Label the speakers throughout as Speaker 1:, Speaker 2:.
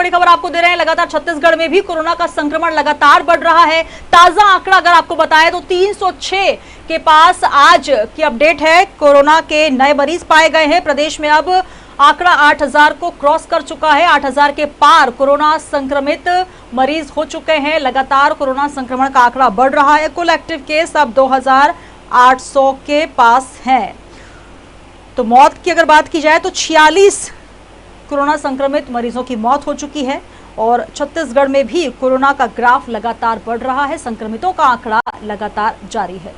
Speaker 1: बड़ी खबर आपको दे रहे हैं। लगातार छत्तीसगढ़ में भी कोरोना का संक्रमण लगातार बढ़ रहा है। ताजा आंकड़ा अगर आपको बताएं तो 306 के पास आज की अपडेट है। कोरोना के नए मरीज पाए गए हैं। प्रदेश में अब आंकड़ा 8000 को क्रॉस कर चुका है। 8000 के पार कोरोना संक्रमित मरीज हो चुके हैं। लगातार कोरोना संक्रमण का आंकड़ा बढ़ रहा है। कुल एक्टिव केस अब 2800 के पास हैं। तो मौत की अगर बात की जाए तो 46 कोरोना संक्रमित मरीजों की मौत हो चुकी है और छत्तीसगढ़ में भी कोरोना का ग्राफ लगातार बढ़ रहा है। संक्रमितों का आंकड़ा लगातार जारी है।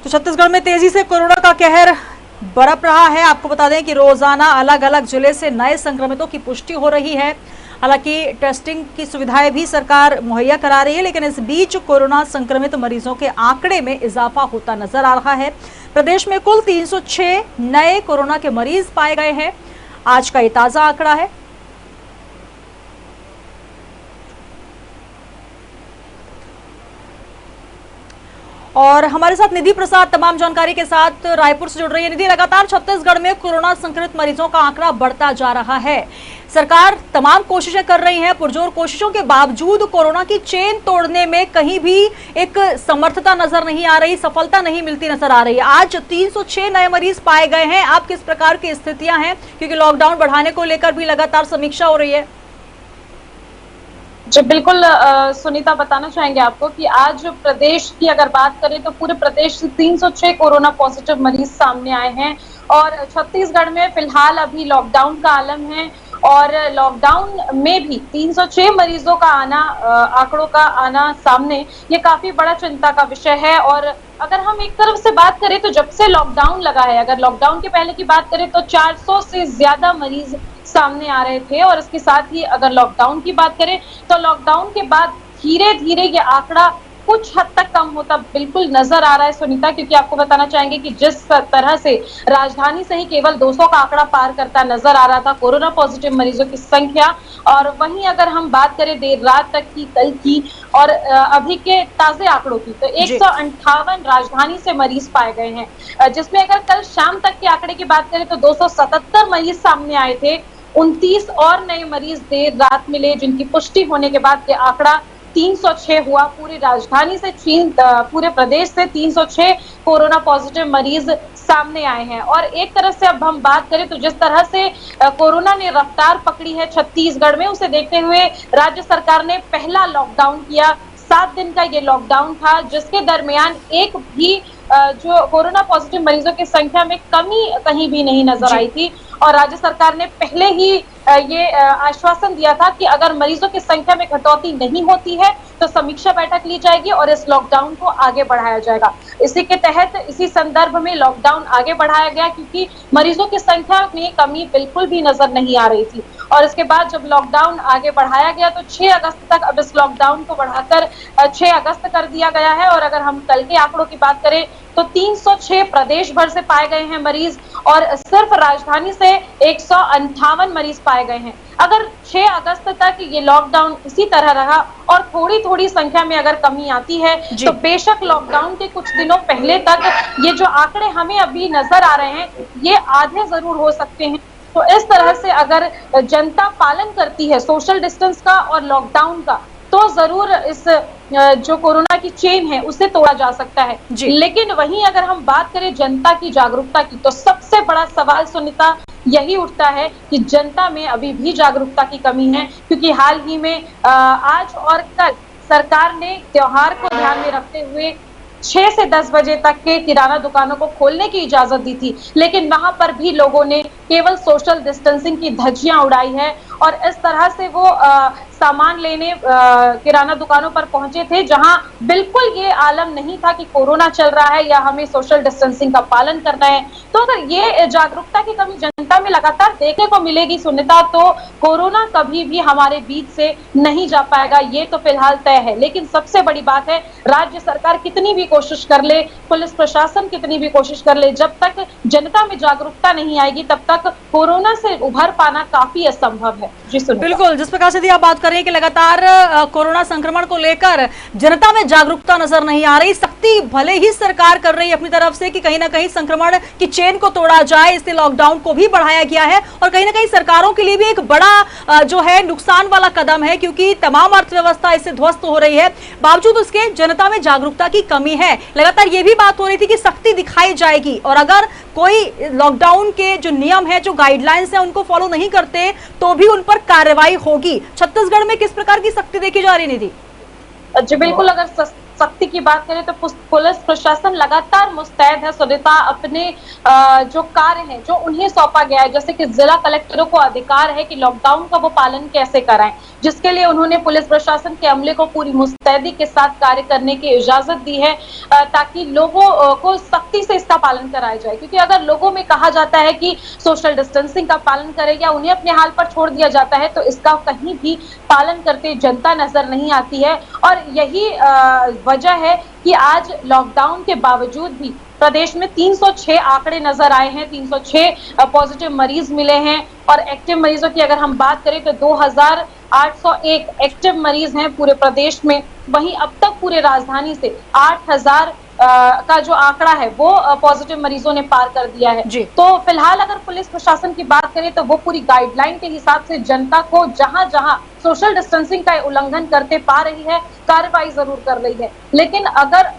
Speaker 1: तो छत्तीसगढ़ में तेजी से कोरोना का कहर बरप रहा है। आपको बता दें कि रोजाना अलग अलग जिले से नए संक्रमितों की पुष्टि हो रही है। हालांकि टेस्टिंग की सुविधाएं भी सरकार मुहैया करा रही है, लेकिन इस बीच कोरोना संक्रमित मरीजों के आंकड़े में इजाफा होता नजर आ रहा है। प्रदेश में कुल 306 नए कोरोना के मरीज पाए गए हैं। आज का ये ताजा आंकड़ा है। और हमारे साथ निधि प्रसाद तमाम जानकारी के साथ रायपुर से जुड़ रही है। निधि, लगातार छत्तीसगढ़ में कोरोना संक्रमित मरीजों का आंकड़ा बढ़ता जा रहा है। सरकार तमाम कोशिशें कर रही है। पुरजोर कोशिशों के बावजूद कोरोना की चेन तोड़ने में कहीं भी एक समर्थता नजर नहीं आ रही, सफलता नहीं मिलती नजर आ रही है। आज 306 नए मरीज पाए गए हैं। आप किस प्रकार की स्थितियां हैं, क्योंकि लॉकडाउन बढ़ाने को लेकर भी लगातार समीक्षा हो रही है?
Speaker 2: जी बिल्कुल सुनीता, बताना चाहेंगे आपको कि आज प्रदेश की अगर बात करें तो पूरे प्रदेश से 306 कोरोना पॉजिटिव मरीज सामने आए हैं और छत्तीसगढ़ में फिलहाल अभी लॉकडाउन का आलम है और लॉकडाउन में भी 306 मरीजों का आना, आंकड़ों का आना सामने, ये काफी बड़ा चिंता का विषय है। और अगर हम एक तरफ से बात करें तो जब से लॉकडाउन लगा है, अगर लॉकडाउन के पहले की बात करें तो 400 से ज्यादा मरीज सामने आ रहे थे और इसके साथ ही अगर लॉकडाउन की बात करें तो लॉकडाउन के बाद धीरे धीरे ये आंकड़ा कुछ हद तक कम होता बिल्कुल नजर आ रहा है सुनीता, क्योंकि आपको बताना चाहेंगे कि जिस तरह से राजधानी से ही केवल 200 का आंकड़ा पार करता नजर आ रहा था कोरोना पॉजिटिव मरीजों की संख्या, और वहीं अगर हम बात करें देर रात तक की, कल की और अभी के ताजे आंकड़ों की, तो 158 राजधानी से मरीज पाए गए हैं, जिसमें अगर कल शाम तक के आंकड़े की बात करें तो 277 मरीज सामने आए थे। 29 और नए मरीज देर रात मिले, जिनकी पुष्टि होने के बाद ये आंकड़ा 306 हुआ। पूरी राजधानी से पूरे प्रदेश से 306 कोरोना पॉजिटिव मरीज सामने आए हैं। और एक तरफ से अब हम बात करें तो जिस तरह से कोरोना ने रफ्तार पकड़ी है छत्तीसगढ़ में, उसे देखते हुए राज्य सरकार ने पहला लॉकडाउन किया। 7 दिन का ये लॉकडाउन था, जिसके दरमियान एक भी जो कोरोना पॉजिटिव मरीजों की संख्या में कमी कहीं भी नहीं नजर आई थी। और राज्य सरकार ने पहले ही ये आश्वासन दिया था कि अगर मरीजों की संख्या में कटौती नहीं होती है तो समीक्षा बैठक ली जाएगी और इस लॉकडाउन को आगे बढ़ाया जाएगा। इसी के तहत इसी संदर्भ में लॉकडाउन आगे बढ़ाया गया, क्योंकि मरीजों की संख्या में कमी बिल्कुल भी नजर नहीं आ रही थी। और इसके बाद जब लॉकडाउन आगे बढ़ाया गया तो 6 अगस्त तक अब इस लॉकडाउन को बढ़ाकर 6 अगस्त कर दिया गया है। और अगर हम कल के आंकड़ों की बात करें तो 306 प्रदेश भर से पाए गए हैं मरीज और सिर्फ राजधानी से 158 मरीज पाए गए हैं। अगर 6 अगस्त तक ये लॉकडाउन इसी तरह रहा और थोड़ी थोड़ी संख्या में अगर कमी आती है तो बेशक लॉकडाउन के कुछ दिनों पहले तक ये जो आंकड़े हमें अभी नजर आ रहे हैं ये आधे जरूर हो सकते हैं। तो इस तरह से अगर जनता पालन करती है सोशल डिस्टेंस का और लॉकडाउन का, तो जरूर इस जो कोरोना की चेन है उसे तोड़ा जा सकता है। लेकिन वहीं अगर हम बात करें जनता की जागरूकता की, तो सबसे बड़ा सवाल सुनीता यही उठता है कि जनता में अभी भी जागरूकता की कमी है, क्योंकि हाल ही में आज और कल सरकार ने त्योहार को ध्यान में रखते हुए 6 से 10 बजे तक के किराना दुकानों को खोलने की इजाजत दी थी, लेकिन वहां पर भी लोगों ने केवल सोशल डिस्टेंसिंग की धज्जियां उड़ाई है और इस तरह से वो सामान लेने किराना दुकानों पर पहुंचे थे, जहां बिल्कुल ये आलम नहीं था कि कोरोना चल रहा है या हमें सोशल डिस्टेंसिंग का पालन करना है। तो अगर ये जागरूकता की कमी जनता में लगातार देखने को मिलेगी सुनीता, तो कोरोना कभी भी हमारे बीच से नहीं जा पाएगा, ये तो फिलहाल तय है। लेकिन सबसे बड़ी बात है, राज्य सरकार कितनी भी कोशिश कर ले, पुलिस प्रशासन कितनी भी कोशिश कर ले, जब तक जनता में जागरूकता नहीं आएगी तब तक कोरोना से उभर पाना काफी असंभव है। जी सुनिए।
Speaker 1: बिल्कुल, जिस प्रकार से आप बात कर रहे हैं कि लगातार कोरोना संक्रमण को लेकर जनता में जागरूकता नजर नहीं आ रही। सख्ती भले ही सरकार कर रही है अपनी तरफ से कि कहीं ना कहीं संक्रमण की चेन को तोड़ा जाए, इसलिए लॉकडाउन को भी बढ़ाया गया है और कहीं ना कहीं सरकारों के लिए भी एक बड़ा जो है नुकसान वाला कदम है, क्योंकि तमाम अर्थव्यवस्था इससे ध्वस्त हो रही है। बावजूद उसके जनता में जागरूकता की कमी है। लगातार ये भी बात हो रही थी कि सख्ती दिखाई जाएगी और अगर कोई लॉकडाउन के जो नियम है, जो गाइडलाइंस है, उनको फॉलो नहीं करते तो भी उन पर कार्रवाई होगी। छत्तीसगढ़ में किस प्रकार की सख्ती देखी जा रही निधि?
Speaker 2: जी बिल्कुल, अगर सख्ती की बात करें तो पुलिस प्रशासन लगातार मुस्तैद है सुनीता, अपने जो कार्य हैं जो उन्हें सौंपा गया है, जैसे कि जिला कलेक्टरों को अधिकार है कि लॉकडाउन का वो पालन कैसे कराएं, जिसके लिए उन्होंने पुलिस प्रशासन के अमले को पूरी मुस्तैदी के साथ कार्य करने की इजाजत दी है, ताकि लोगों को सख्ती से इसका पालन कराया जाए। क्योंकि अगर लोगों में कहा जाता है कि सोशल डिस्टेंसिंग का पालन करें या उन्हें अपने हाल पर छोड़ दिया जाता है, तो इसका कहीं भी पालन करते जनता नजर नहीं आती है। और यही वजह है कि आज लॉकडाउन के बावजूद भी प्रदेश में 306 आंकड़े नजर आए हैं, 306 पॉजिटिव मरीज मिले हैं और एक्टिव मरीजों की अगर हम बात करें तो 2801 एक्टिव मरीज हैं पूरे प्रदेश में। वहीं अब तक पूरे राजधानी से 8000 का जो आंकड़ा है वो पॉजिटिव मरीजों ने पार कर दिया है। तो फिलहाल अगर पुलिस प्रशासन की बात करें तो वो पूरी गाइडलाइन के हिसाब से जनता को जहां जहां सोशल डिस्टेंसिंग का उल्लंघन करते पा रही है, कार्रवाई जरूर कर रही है। लेकिन अगर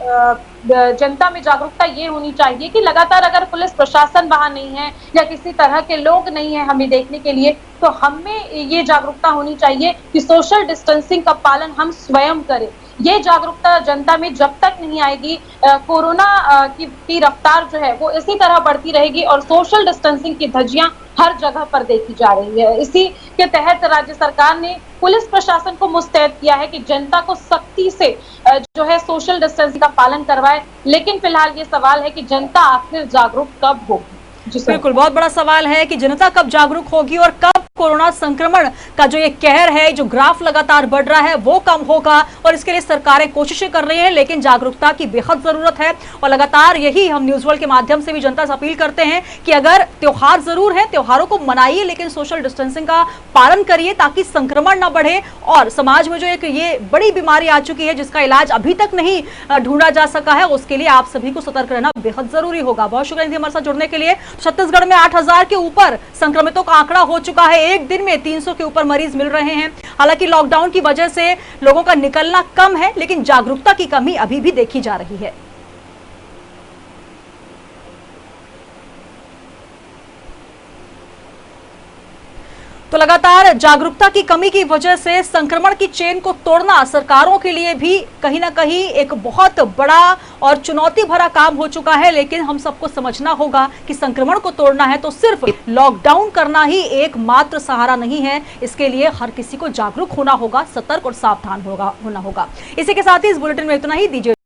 Speaker 2: जनता में जागरूकता ये होनी चाहिए कि लगातार अगर पुलिस प्रशासन वहां नहीं है या किसी तरह के लोग नहीं है हमें देखने के लिए, तो हमें ये जागरूकता होनी चाहिए कि सोशल डिस्टेंसिंग का पालन हम स्वयं करें। ये जागरूकता जनता में जब तक नहीं आएगी, कोरोना की रफ्तार जो है वो इसी तरह बढ़ती रहेगी और सोशल डिस्टेंसिंग की धज्जियां हर जगह पर देखी जा रही है। इसी के तहत राज्य सरकार ने पुलिस प्रशासन को मुस्तैद किया है कि जनता को सख्ती से जो है सोशल डिस्टेंसिंग का पालन करवाए। लेकिन फिलहाल ये सवाल है कि जनता आखिर जागरूक कब होगी?
Speaker 1: बिल्कुल, बहुत बड़ा सवाल है कि जनता कब जागरूक होगी और कब कोरोना संक्रमण का जो ये कहर है, जो ग्राफ लगातार बढ़ रहा है, वो कम होगा। और इसके लिए सरकारें कोशिशें कर रही हैं, लेकिन जागरूकता की बेहद जरूरत है। और लगातार यही हम न्यूज वर्ल्ड के माध्यम से भी जनता से अपील करते हैं कि अगर त्योहार जरूर है, त्योहारों को मनाइए, लेकिन सोशल डिस्टेंसिंग का पालन करिए ताकि संक्रमण न बढ़े। और समाज में जो एक ये बड़ी बीमारी आ चुकी है जिसका इलाज अभी तक नहीं ढूंढा जा सका है, उसके लिए आप सभी को सतर्क रहना बेहद जरूरी होगा। बहुत शुक्रिया हमारे साथ जुड़ने के लिए। छत्तीसगढ़ में 8000 के ऊपर संक्रमितों का आंकड़ा हो चुका है। एक दिन में 300 के ऊपर मरीज मिल रहे हैं। हालांकि लॉकडाउन की वजह से लोगों का निकलना कम है, लेकिन जागरूकता की कमी अभी भी देखी जा रही है। तो लगातार जागरूकता की कमी की वजह से संक्रमण की चेन को तोड़ना सरकारों के लिए भी कहीं ना कहीं एक बहुत बड़ा और चुनौती भरा काम हो चुका है। लेकिन हम सबको समझना होगा कि संक्रमण को तोड़ना है तो सिर्फ लॉकडाउन करना ही एकमात्र सहारा नहीं है। इसके लिए हर किसी को जागरूक होना होगा, सतर्क और सावधान होना होगा। इसी के साथ ही इस बुलेटिन में इतना ही। दीजिए